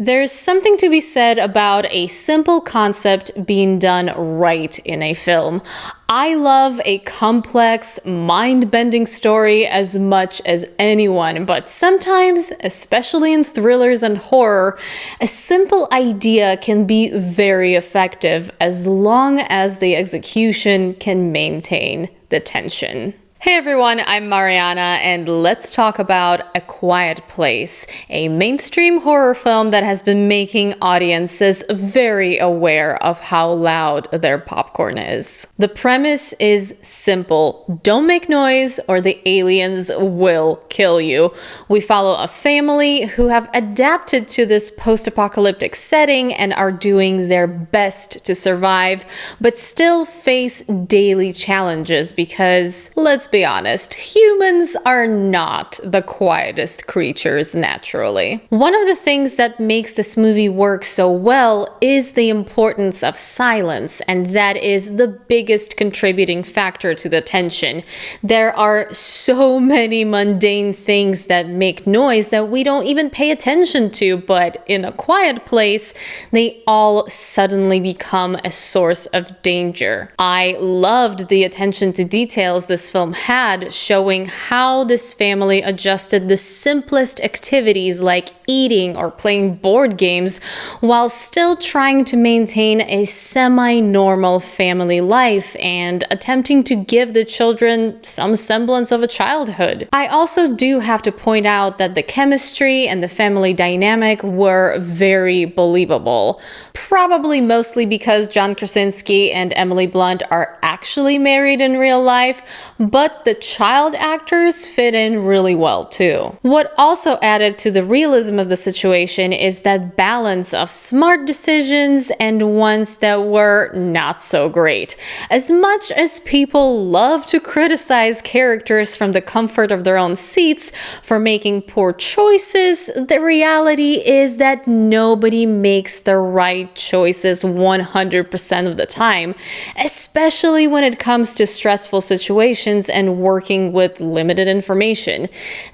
There's something to be said about a simple concept being done right in a film. I love a complex, mind-bending story as much as anyone, but sometimes, especially in thrillers and horror, a simple idea can be very effective as long as the execution can maintain the tension. Hey everyone, I'm Mariana, and let's talk about A Quiet Place, a mainstream horror film that has been making audiences very aware of how loud their popcorn is. The premise is simple: don't make noise or the aliens will kill you. We follow a family who have adapted to this post-apocalyptic setting and are doing their best to survive, but still face daily challenges because, let's be honest, humans are not the quietest creatures naturally. One of the things that makes this movie work so well is the importance of silence, and that is the biggest contributing factor to the tension. There are so many mundane things that make noise that we don't even pay attention to, but in A Quiet Place, they all suddenly become a source of danger. I loved the attention to details this film had, showing how this family adjusted the simplest activities like eating or playing board games while still trying to maintain a semi-normal family life and attempting to give the children some semblance of a childhood. I also do have to point out that the chemistry and the family dynamic were very believable. Probably mostly because John Krasinski and Emily Blunt are actually married in real life, but the child actors fit in really well too. What also added to the realism of the situation is that balance of smart decisions and ones that were not so great. As much as people love to criticize characters from the comfort of their own seats for making poor choices, the reality is that nobody makes the right choices 100% of the time, especially when it comes to stressful situations and working with limited information.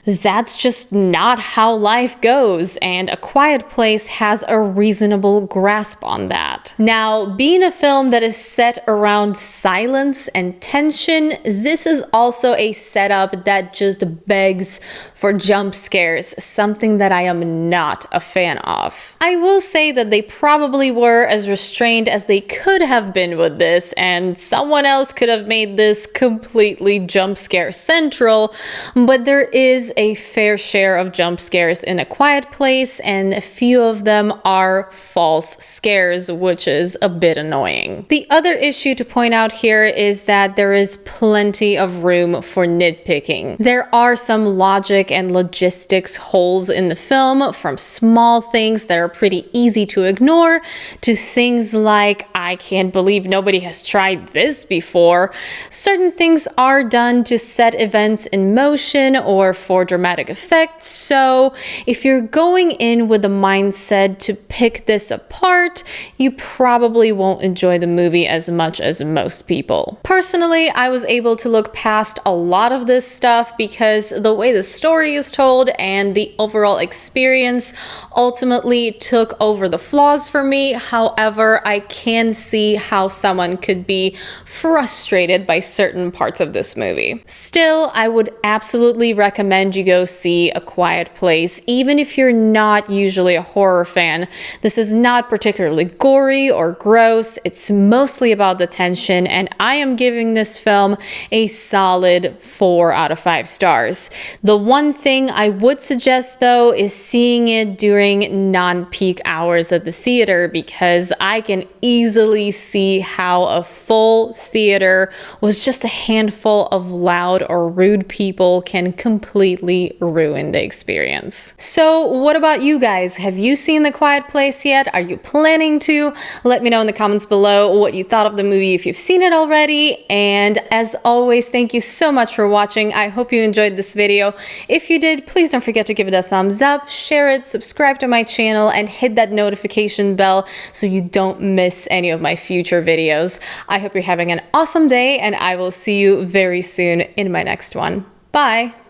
That's just not how life goes, and A Quiet Place has a reasonable grasp on that. Now, being a film that is set around silence and tension, this is also a setup that just begs for jump scares, something that I am not a fan of. I will say that they probably were as restrained as they could have been with this, and someone else could have made this completely jump scare central, but there is a fair share of jump scares in A Quiet Place, and a few of them are false scares, which is a bit annoying. The other issue to point out here is that there is plenty of room for nitpicking. There are some logic and logistics holes in the film, from small things that are pretty easy to ignore to things like, I can't believe nobody has tried this before. Certain things are done to set events in motion or for dramatic effect, so if you're going in with the mindset to pick this apart, you probably won't enjoy the movie as much as most people. Personally, I was able to look past a lot of this stuff because the way the story is told and the overall experience ultimately took over the flaws for me. However, I can see how someone could be frustrated by certain parts of this movie. Still, I would absolutely recommend you go see A Quiet Place, even if you're not usually a horror fan. This is not particularly gory or gross. It's mostly about the tension, and I am giving this film a solid 4 out of 5 stars. The one thing I would suggest though is seeing it during non-peak hours at the theater, because I can easily see how a full theater with just a handful of loud or rude people can completely ruin the experience. So what about you guys? Have you seen The Quiet Place yet? Are you planning to? Let me know in the comments below what you thought of the movie if you've seen it already. And as always, thank you so much for watching. I hope you enjoyed this video. If you did, please don't forget to give it a thumbs up, share it, subscribe to my channel, and hit that notification bell so you don't miss any of my future videos. I hope you're having an awesome day, and I will see you very soon in my next one. Bye!